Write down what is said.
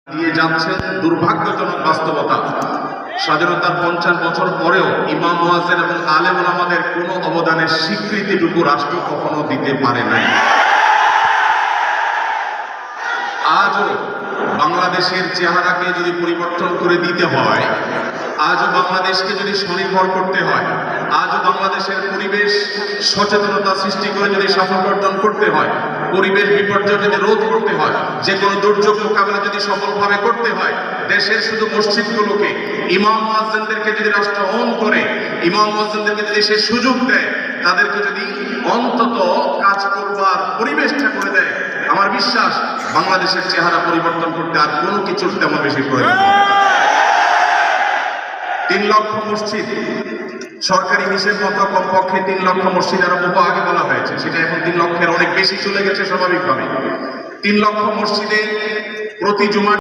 দিয়ে যাচ্ছেন দুর্ভাগ্যজনক বাস্তবতা। স্বাধীনতার 50 বছর পরেও ইমাম মুয়াজ্জিন এবং আলেম ওলামাদের কোনো অবদানের স্বীকৃতিটুকু রাষ্ট্র কখনো দিতে পারে নাই। আজও বাংলাদেশের চেহারাকে যদি পরিবর্তন করে দিতে হয়, আজও বাংলাদেশকে যদি স্বনির্ভর করতে হয়, আজও বাংলাদেশের পরিবেশ সচেতনতা সৃষ্টি করে যদি সাফল্য অর্জন করতে হয়, পরিবেশ বিপর্যয় যদি রোধ করতে হয়, যে কোনো দুর্যোগ মোকাবেলা যদি সফলভাবে করতে হয়, দেশের শুধু মসজিদগুলোকে ইমাম মুয়াজ্জিনদেরকে যদি রাষ্ট্র ওন করে, ইমাম মুয়াজ্জিনদেরকে যদি সে সুযোগ দেয়, তাদেরকে যদি অন্তত কাজ করবার পরিবেশটা করে দেয়, আমার বিশ্বাস বাংলাদেশের চেহারা পরিবর্তন করতে আর কোনো কিছুর তেমন বেশি প্রয়োজন নেই। 3 লক্ষ মসজিদ সরকারি হিসেব মতো কমপক্ষে 3 লক্ষ মসজিদ আরো বহু আগে বলা হয়েছে, সেটা এখন 3 লক্ষের অনেক বেশি চলে গেছে স্বাভাবিকভাবে। 3 লক্ষ মসজিদে প্রতি জুমার